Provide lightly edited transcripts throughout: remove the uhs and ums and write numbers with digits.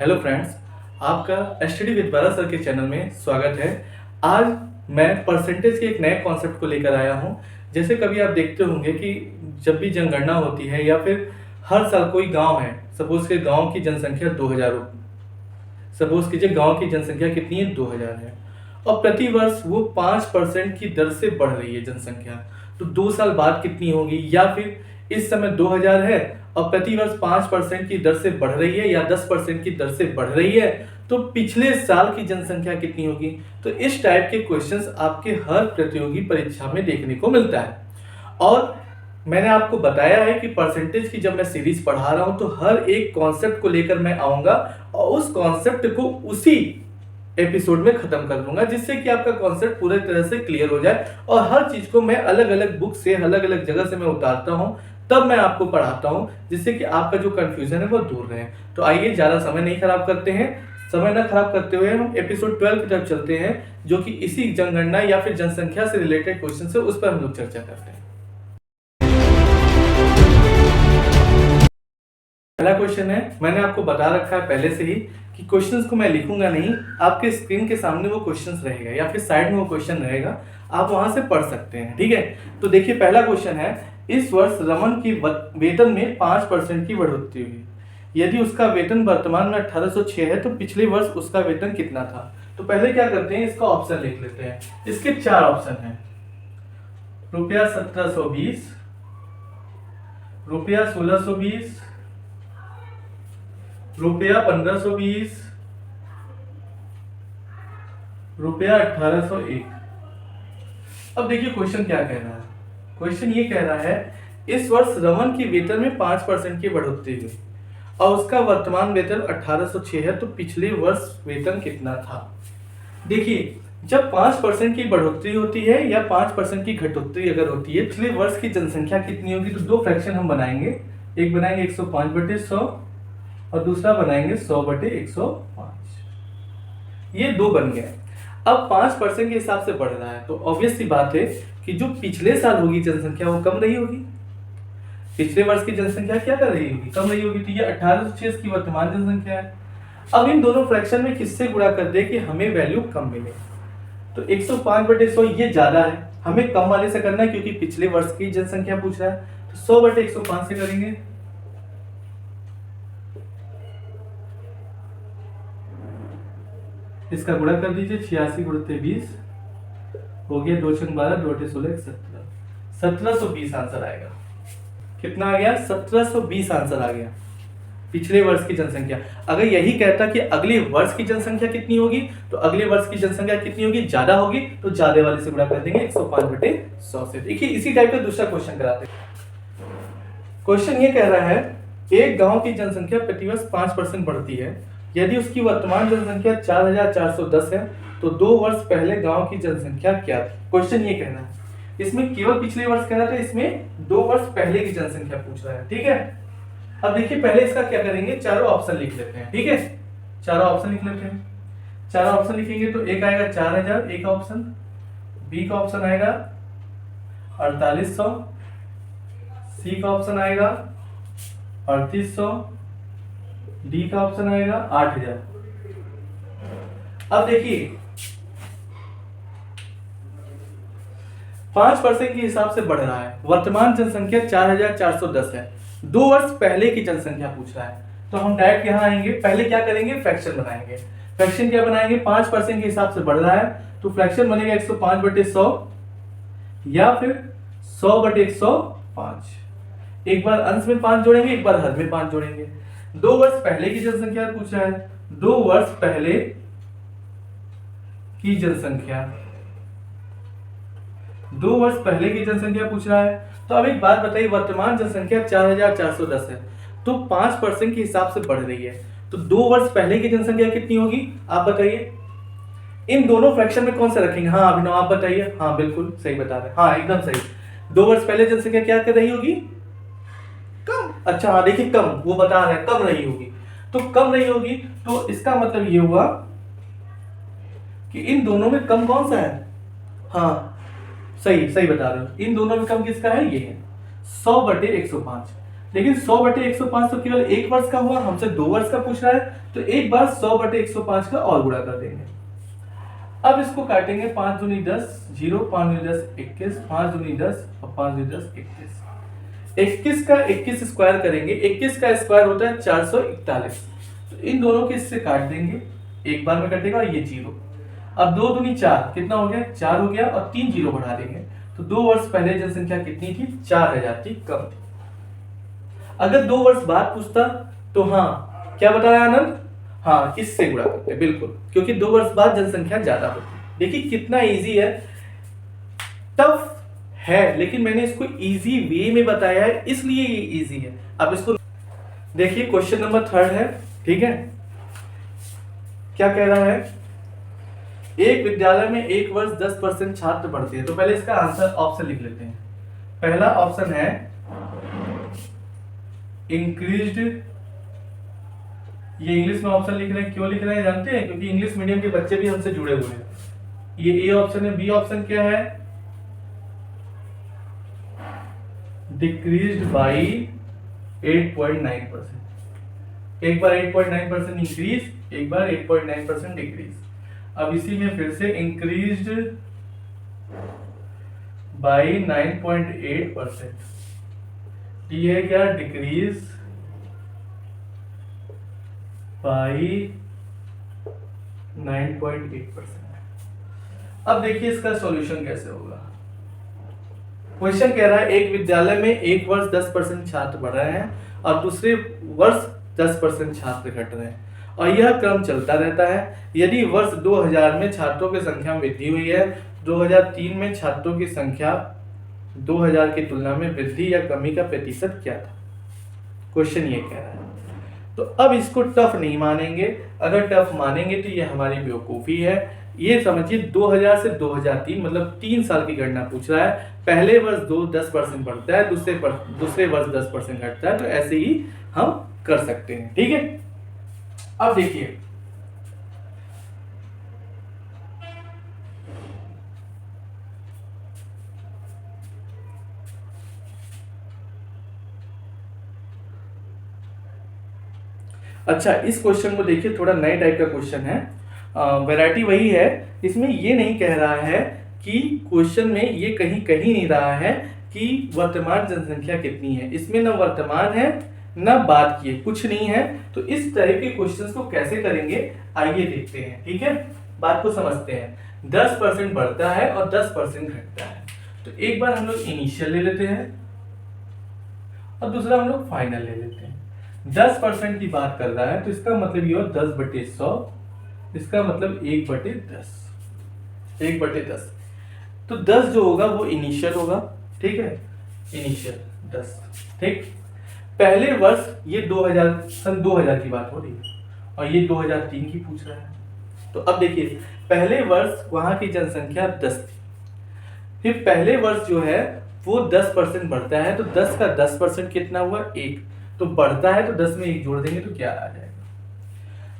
Hello friends, आपका study with Bala sir के channel में स्वागत है। आज मैं परसेंटेज के एक नए कॉन्सेप्ट को लेकर आया हूं। जैसे कभी आप देखते होंगे कि जब भी जनगणना होती है या फिर हर साल कोई गांव है, सपोज के गांव की जनसंख्या 2000, सपोज कीजिए गांव की जनसंख्या कितनी है, 2000 है, और प्रति वर्ष वो 5% की दर से बढ़ रही है जनसंख्या। तो 2 साल बाद कितनी होगी, या फिर इस समय 2000 है और प्रति वर्ष 5% की दर से बढ़ रही है या 10% की दर से बढ़ रही है, तो पिछले साल की जनसंख्या कितनी होगी। तो इस टाइप के क्वेश्चंस आपके हर प्रतियोगी परीक्षा में देखने को मिलता है। और मैंने आपको बताया है कि परसेंटेज की जब मैं सीरीज पढ़ा रहा हूं तो हर एक कॉन्सेप्ट को लेकर मैं आऊंगा और उस कॉन्सेप्ट को उसी एपिसोड में खत्म कर दूंगा, जिससे कि आपका कॉन्सेप्ट पूरी तरह से क्लियर हो जाए। और हर चीज को मैं अलग अलग बुक से, अलग अलग जगह से मैं उतारता हूं, तब मैं आपको पढ़ाता हूं, जिससे कि आपका जो कंफ्यूजन है वो दूर रहे। तो आइए ज्यादा समय नहीं खराब करते हैं, समय न खराब करते हुए हम एपिसोड 12 की तरफ चलते हैं, जो कि इसी जनगणना या फिर जनसंख्या से रिलेटेड क्वेश्चन है, उस पर हम लोग चर्चा करते हैं। पहला क्वेश्चन है, मैंने आपको बता रखा है पहले से ही कि क्वेश्चंस को मैं लिखूंगा नहीं, आपके स्क्रीन के सामने वो क्वेश्चंस रहेगा या फिर साइड में वो क्वेश्चन रहेगा, आप वहां से पढ़ सकते हैं। ठीक है, तो देखिए पहला क्वेश्चन है, इस वर्ष रमन की वेतन में 5% की बढ़ोतरी हुई। यदि उसका वेतन वर्तमान में 1806 है तो पिछले वर्ष उसका वेतन कितना था। तो पहले क्या करते हैं, इसका ऑप्शन लिख लेते हैं। इसके 4 ऑप्शन है, रुपया 1720, रुपया 1620, रुपया 1520, रुपया 1801। अब देखिए क्वेश्चन क्या कह रहा है। क्वेश्चन ये कह रहा है, इस वर्ष रमन की वेतन में 5% की बढ़ोतरी हुई और उसका वर्तमान वेतन 1806 है, तो पिछले वर्ष वेतन कितना था। देखिए, जब 5% की बढ़ोतरी होती है या 5% की घटोतरी अगर होती है, पिछले वर्ष की जनसंख्या कितनी होगी, तो दो फ्रैक्शन हम बनाएंगे। एक बनाएंगे 105/100 और दूसरा बनाएंगे 100/105। ये दो बन गए। अब 5% के हिसाब से बढ़ रहा है, तो ऑब्वियस सी बात है कि जो पिछले साल होगी जनसंख्या वो कम रही होगी। पिछले वर्ष की जनसंख्या क्या कर रही होगी, कम रही होगी। तो ये 1806 की वर्तमान जनसंख्या है। अब इन दोनों फ्रैक्शन में किससे गुणा कर दे कि हमें वैल्यू कम मिले। तो 105/100 ये ज्यादा है, हमें कम वाले से करना है क्योंकि पिछले वर्ष की जनसंख्या पूछ रहा है। तो 100/105 से करेंगे। इसका गुणा कर दीजिए, 86 × 20 हो गया, 2 × 12, 2 × 16, 17, 1720 आंसर आएगा। कितना आ गया, 1720 आंसर आ गया। पिछले वर्ष की जनसंख्या। अगर यही कहता कि अगले वर्ष की जनसंख्या कितनी होगी, तो अगले वर्ष की जनसंख्या कितनी होगी, ज्यादा होगी, तो ज्यादा वाले से गुणा कर देंगे 105/100 से। देखिए इसी टाइप का दूसरा क्वेश्चन कराते हैं। क्वेश्चन ये कह रहा है, एक गांव की जनसंख्या प्रतिवर्ष 5% बढ़ती है। यदि उसकी वर्तमान जनसंख्या 4410 है तो 2 वर्ष पहले गांव की जनसंख्या क्या थी। क्वेश्चन ये कहना है, इसमें केवल पिछले वर्ष कह रहा था, इसमें 2 वर्ष पहले की जनसंख्या पूछ रहा है। ठीक है, अब देखिए पहले इसका क्या करेंगे, चारों ऑप्शन लिख लेते हैं। ठीक है, चारों ऑप्शन लिख लेते हैं। चारों ऑप्शन लिखेंगे तो एक आएगा 4000, एक ऑप्शन, बी का ऑप्शन आएगा 4800, सी का ऑप्शन आएगा 3800, डी का ऑप्शन आएगा 8000। अब देखिए 5% के हिसाब से बढ़ रहा है, वर्तमान जनसंख्या 4410 है, 2 वर्ष पहले की जनसंख्या पूछ रहा है। तो हम डायरेक्ट यहां आएंगे, पहले क्या करेंगे, फ्रैक्शन बनाएंगे। फ्रैक्शन क्या बनाएंगे, 5% के हिसाब से बढ़ रहा है तो फ्रैक्शन बनेगा 105/100 या फिर 100/105। एक बार अंश में 5 जोड़ेंगे, एक बार हर में 5 जोड़ेंगे। 2 वर्ष पहले की जनसंख्या पूछ रहा है, 2 वर्ष पहले की जनसंख्या, 2 वर्ष पहले की जनसंख्या पूछ रहा है। तो अब एक बात बताइए, वर्तमान जनसंख्या 4410 है, तो 5% के हिसाब से बढ़ रही है, तो 2 वर्ष पहले की जनसंख्या कितनी होगी, आप बताइए। इन दोनों फ्रैक्शन में कौन सा रखेंगे, हाँ अभिनव आप बताइए। हाँ बिल्कुल सही बता रहे हैं, हाँ एकदम सही। 2 वर्ष पहले जनसंख्या क्या कर रही होगी, कम। अच्छा हाँ देखिए कम, वो बता रहे हैं कम रही होगी, तो कम रही होगी, तो इसका मतलब ये हुआ कि इन दोनों में कम कौन सा है। हाँ सही सही बता रहे हो, इन दोनों में कम किसका है, ये है 100/105। लेकिन 100/105 तो केवल एक वर्ष का हुआ, हमसे 2 वर्ष का पूछ रहा है, तो एक बार 100/105 का और गुणा कर देंगे। अब इसको काटेंगे, 5 दूनी 10, 0, 5 दूनी 10 21, 5 दूनी 10 और 5 दूनी 10 21। 21 का 21 स्क्वायर करेंगे, 21 का स्क्वायर होता है 441। तो इन दोनों के इससे काट देंगे, एक बार में कटेगा, ये 0। अब 2 दूनी 4, कितना हो गया, 4 हो गया, और 3 0 बढ़ा देंगे। तो 2 वर्ष पहले जनसंख्या कितनी थी, 4000 की कम थी। अगर 2 वर्ष बाद पूछता तो हाँ, क्या बता रहा है आनंद, हाँ इससे गुणा करते, बिल्कुल, क्योंकि 2 वर्ष बाद जनसंख्या ज्यादा होती। देखिए कितना इजी है, टफ है, लेकिन मैंने इसको इजी वे में बताया है, इसलिए ये इजी है। अब इसको देखिए, क्वेश्चन नंबर 3 है, ठीक है। क्या कह रहा है, एक विद्यालय में एक वर्ष 10% छात्र बढ़ते हैं। तो पहले इसका आंसर ऑप्शन लिख लेते हैं। पहला ऑप्शन है इंक्रीज्ड, ये इंग्लिश में ऑप्शन लिख रहे हैं, क्यों लिख रहे हैं जानते हैं, क्योंकि इंग्लिश मीडियम के बच्चे भी हमसे जुड़े हुए हैं। ये ए ऑप्शन है। बी ऑप्शन क्या है, डिक्रीज्ड बाई 8.9%। एक बार 8.9% इंक्रीज, एक बार 8.9% डिक्रीज। अब इसी में फिर से इंक्रीज्ड बाई 9.8%। ये है क्या, डिक्रीज बाई 9.8%। अब देखिए इसका सॉल्यूशन कैसे होगा। क्वेश्चन कह रहा है एक विद्यालय में एक वर्ष 10% छात्र बढ़ रहे हैं और दूसरे वर्ष 10% छात्र घट रहे हैं, और यह क्रम चलता रहता है। यदि वर्ष 2000 में छात्रों की संख्या में वृद्धि हुई है, 2003 में छात्रों की संख्या 2000 की तुलना में वृद्धि या कमी का प्रतिशत क्या था। क्वेश्चन ये कह रहा है। तो अब इसको टफ नहीं मानेंगे, अगर टफ मानेंगे तो ये हमारी बेवकूफ़ी है। ये समझिए 2000 से 2003 मतलब 3 साल की गणना पूछ रहा है। पहले वर्ष 10% बढ़ता है, दूसरे वर्ष 10% घटता है, तो ऐसे ही हम कर सकते हैं, ठीक है। अब देखिए, अच्छा इस क्वेश्चन को देखिए, थोड़ा नए टाइप का क्वेश्चन है, वैरायटी वही है। इसमें ये नहीं कह रहा है कि क्वेश्चन में ये कहीं नहीं रहा है कि वर्तमान जनसंख्या कितनी है। इसमें न वर्तमान है न बात की है, कुछ नहीं है। तो इस तरह के क्वेश्चंस को कैसे करेंगे, आइए देखते हैं, ठीक है। बात को समझते हैं। 10% बढ़ता है और 10% घटता है, तो एक बार हम लोग इनिशियल ले लेते हैं और दूसरा हम लोग फाइनल ले लेते हैं। 10% की बात कर रहा है तो इसका मतलब ये हो 10/100, इसका मतलब 1/10, 1/10। तो 10 जो होगा वो इनिशियल होगा, ठीक है, इनिशियल 10, ठीक। पहले वर्ष ये सन 2000 की बात हो रही है और ये 2003 की पूछ रहा है। तो अब देखिए, पहले वर्ष वहां की जनसंख्या 10 थी, फिर पहले वर्ष जो है वो 10% बढ़ता है, तो 10 का 10% कितना हुआ, 1। तो बढ़ता है तो 10 में 1 जोड़ देंगे तो क्या आ जाएगा।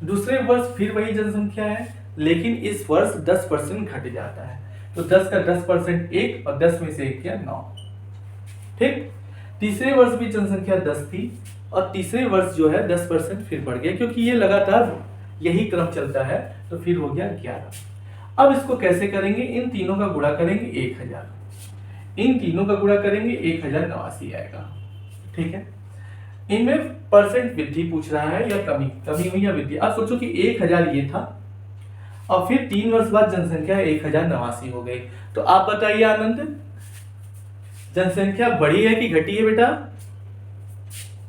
दूसरे वर्ष फिर वही जनसंख्या है, लेकिन इस वर्ष 10% घट जाता है, तो 10 का 10% 1 और 10 में से 1 क्या, 9, ठीक। तीसरे वर्ष भी जनसंख्या 10 थी और तीसरे वर्ष जो है 10% फिर बढ़ गया, क्योंकि ये लगातार यही क्रम चलता है, तो फिर हो गया 11। अब इसको कैसे करेंगे, इन तीनों का गुणा करेंगे 1000, इन तीनों का गुणा करेंगे 1089 आएगा, ठीक है। इनमें परसेंट वृद्धि पूछ रहा है या कमी हुई या वृद्धि। अब सोचो कि 1000 ये था और फिर 3 वर्ष बाद जनसंख्या 1089 हो गई, तो आप बताइए आनंद, जनसंख्या बढ़ी है कि घटी है बेटा,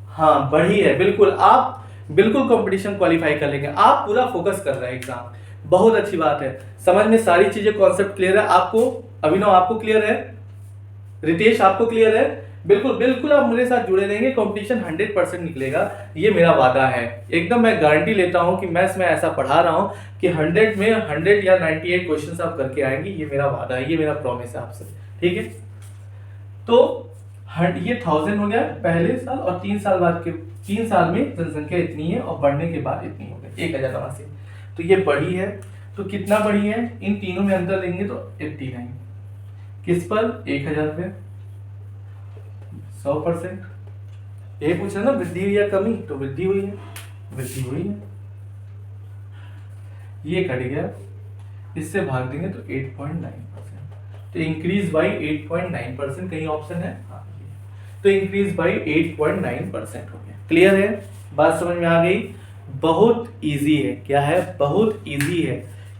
हाँ बढ़ी है, बिल्कुल। आप बिल्कुल कंपटीशन क्वालिफाई कर लेंगे, आप पूरा फोकस कर रहे हैं एग्जाम, बहुत अच्छी बात है। समझ में सारी चीजें, कॉन्सेप्ट क्लियर है आपको, अभिनव आपको क्लियर है, रितेश आपको क्लियर है, बिल्कुल बिल्कुल आप मेरे साथ जुड़े रहेंगे, कंपटीशन 100% निकलेगा, ये मेरा वादा है। एकदम मैं गारंटी लेता हूं कि मैथ्स में ऐसा पढ़ा रहा हूं कि 100 में 100 या 98 क्वेश्चंस आप करके आएंगे, ये मेरा वादा है, ये मेरा प्रॉमिस है आपसे, ठीक है। तो ये 1000 हो गया पहले साल, और 3 साल बाद के 3 साल में जनसंख्या इतनी है और बढ़ने के बाद इतनी हो गई 1089। तो ये बढ़ी है, तो कितना बढ़ी है, इन तीनों में अंतर लेंगे तो 89, किस पर, 1000 पे 100%, ये पूछ रहा ना वृद्धि हुई या कमी, तो वृद्धि हुई है, वृद्धि हुई है। ये कट गया, इससे भाग देंगे तो 8.9%, तो इंक्रीज बाई 8.9%, कहीं ऑप्शन है? हाँ, तो इंक्रीज बाई 8.9% हो गया। क्लियर है, बात समझ में आ गई? बहुत इजी है। क्या है? बहुत इजी है।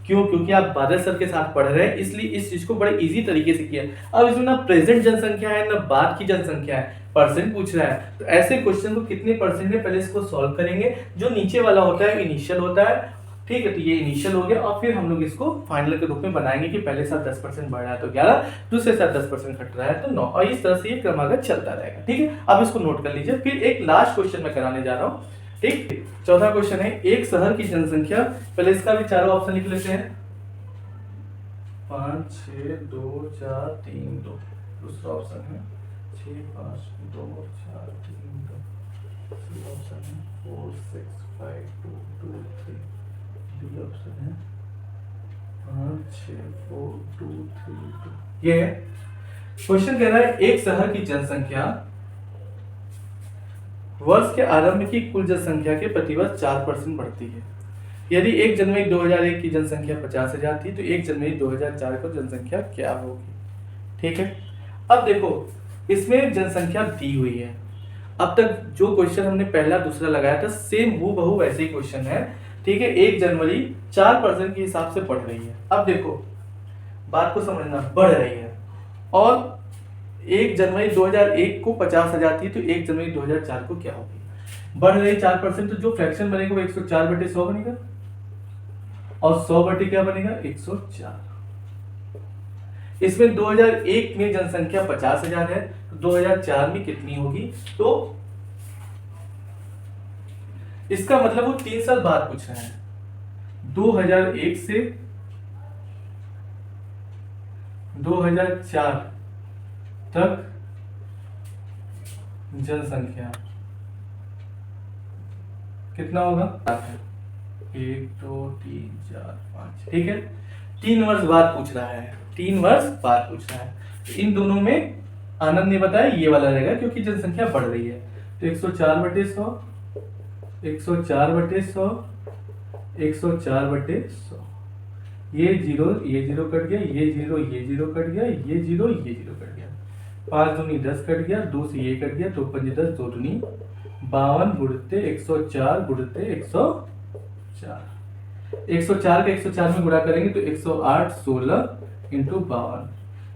क्यों? क्योंकि आप बादल सर के साथ पढ़ रहे हैं, इसलिए इस चीज को बड़े इजी तरीके से किया। अब इसमें ना प्रेजेंट जनसंख्या है ना बाद की जनसंख्या है, परसेंट पूछ रहा है, तो ऐसे क्वेश्चन को कितने परसेंट है पहले इसको सॉल्व करेंगे। जो नीचे वाला होता है इनिशियल होता है, ठीक है, तो ये इनिशियल हो गया, और फिर हम लोग इसको फाइनल के रूप में बनाएंगे कि पहले साथ 10% बढ़ रहा है तो 11, दूसरे साथ 10% घट रहा है तो 9, और इस तरह से ये क्रमागत चलता रहेगा। ठीक है, अब इसको नोट कर लीजिए। फिर एक लास्ट क्वेश्चन मैं कराने जा रहा हूँ। ठीक, चौथा क्वेश्चन है, एक शहर की जनसंख्या, पहले इसका भी चारों ऑप्शन लिख लेते हैं, 5 6 2 4 3 2। दूसरा ऑप्शन है 6 5 2 4 3 2। तीसरा ऑप्शन है 4 6 5 2 2 3। डी ऑप्शन है 5 6 4 2 3 2। ये है क्वेश्चन। कह रहा है एक शहर की जनसंख्या वर्ष के आरंभ की कुल जनसंख्या के प्रतिवर्ष 4% बढ़ती है। यदि 1 जनवरी 2001 की जनसंख्या 50,000 थी तो 1 जनवरी 2004 को जनसंख्या क्या होगी? ठीक है, अब देखो इसमें जनसंख्या दी हुई है। अब तक जो क्वेश्चन हमने पहला दूसरा लगाया था सेम हूबहू वैसे ही क्वेश्चन है। ठीक है, 1 जनवरी 4% के हिसाब से बढ़ रही है। अब देखो बात को समझना, बढ़ रही है, और 1 जनवरी 2001 को 50,000 थी तो 1 जनवरी 2004 को क्या होगी? बढ़ रही 4%, तो जो फ्रैक्शन बनेगा वो 104/100 बनेगा, और 100 बटे क्या बनेगा? 104। इसमें 2001 में जनसंख्या 50,000 है, तो 2004 में कितनी होगी? तो इसका मतलब वो 3 साल बाद पूछ रहे हैं। 2001 से 2004 तक जनसंख्या कितना होगा? 1 2 3 4 5। ठीक है, 3 वर्ष बाद पूछ रहा है, 3 वर्ष बाद पूछ रहा है। इन दोनों में आनंद ने बताया ये वाला रहेगा क्योंकि जनसंख्या बढ़ रही है, तो 104/100, 104/100, 104/100। ये जीरो कट गया, ये जीरो कट गया, ये जीरो कट गया, 5 दूनी 10 कट गया, 2 से ये कट गया, 2 पंजे 10, 2 दूनी 52 गुणते 104 गुणते 104। 104 का 104 में गुणा करेंगे तो 108 16 इंटू 52।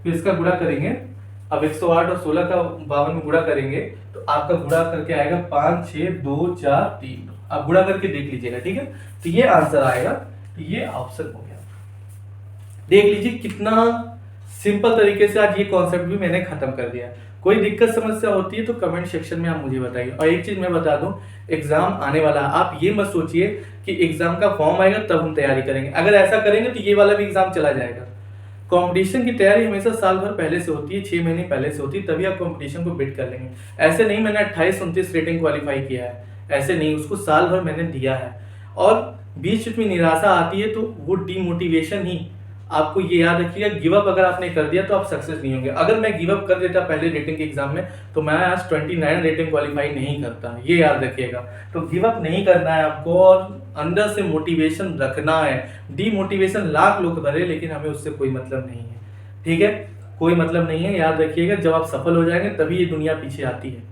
फिर इसका गुणा करेंगे, अब 108 और 16 का 52 में गुणा करेंगे तो आपका गुणा करके आएगा 5 6 2 4 3। आप गुणा करके देख लीजिएगा। ठीक है, तो ये आंसर आएगा, तो ये ऑप्शन हो गया। देख लीजिए कितना सिंपल तरीके से आज ये कॉन्सेप्ट भी मैंने खत्म कर दिया। कोई दिक्कत समस्या होती है तो कमेंट सेक्शन में आप मुझे बताइए। और एक चीज मैं बता दूं, एग्जाम आने वाला है, आप ये मत सोचिए कि एग्जाम का फॉर्म आएगा तब हम तैयारी करेंगे। अगर ऐसा करेंगे तो ये वाला भी एग्जाम चला जाएगा। कंपटीशन की तैयारी हमेशा साल भर पहले से होती है, 6 महीने पहले से होती है, तभी आप कंपटीशन को बीट कर लेंगे। ऐसे नहीं मैंने 28-29 रेटिंग क्वालिफाई किया है, ऐसे नहीं, उसको साल भर मैंने दिया है। और बीच में निराशा आती है तो वो डीमोटिवेशन ही, आपको ये याद रखिएगा, गिव अप अगर आपने कर दिया तो आप सक्सेस नहीं होंगे। अगर मैं गिव अप कर देता पहले रेटिंग के एग्जाम में तो मैं आज 29 रेटिंग क्वालिफाई नहीं करता, ये याद रखिएगा। तो गिव अप नहीं करना है आपको, और अंदर से मोटिवेशन रखना है। डीमोटिवेशन लाख लोग भरे, लेकिन हमें उससे कोई मतलब नहीं है। ठीक है, कोई मतलब नहीं है, याद रखिएगा। जब आप सफल हो जाएंगे तभी ये दुनिया पीछे आती है।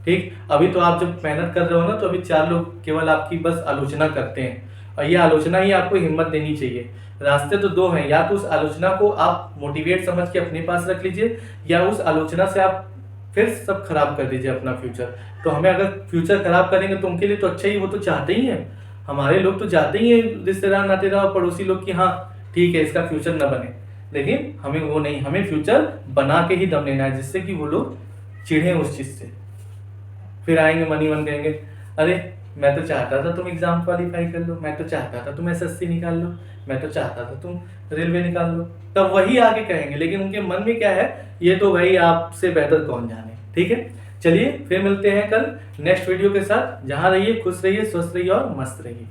ठीक, अभी तो आप जब मेहनत कर रहे हो ना, तो अभी 4 लोग केवल आपकी बस आलोचना करते हैं, और ये आलोचना ही आपको हिम्मत देनी चाहिए। रास्ते तो 2 हैं, या तो उस आलोचना को आप मोटिवेट समझ के अपने पास रख लीजिए, या उस आलोचना से आप फिर सब खराब कर दीजिए अपना फ्यूचर। तो हमें अगर फ्यूचर खराब करेंगे तो उनके लिए तो अच्छा ही, वो तो चाहते ही हैं, हमारे लोग तो चाहते ही हैं, रिश्तेदार नातेदार पड़ोसी लोग, कि हाँ ठीक है इसका फ्यूचर न बने। लेकिन हमें वो नहीं, हमें फ्यूचर बना के ही दम लेना है, जिससे कि वो लोग चिढ़े उस चीज से। फिर आएंगे मन ही मन कहेंगे, अरे मैं तो चाहता था तुम एग्जाम क्वालिफाई कर लो, मैं तो चाहता था तुम एसएससी निकाल लो, मैं तो चाहता था तुम रेलवे निकाल लो, तब वही आगे कहेंगे। लेकिन उनके मन में क्या है, ये तो भाई आपसे बेहतर कौन जाने। ठीक है, चलिए फिर मिलते हैं कल नेक्स्ट वीडियो के साथ। जहां रहिए खुश रहिए, स्वस्थ रहिए और मस्त रहिए।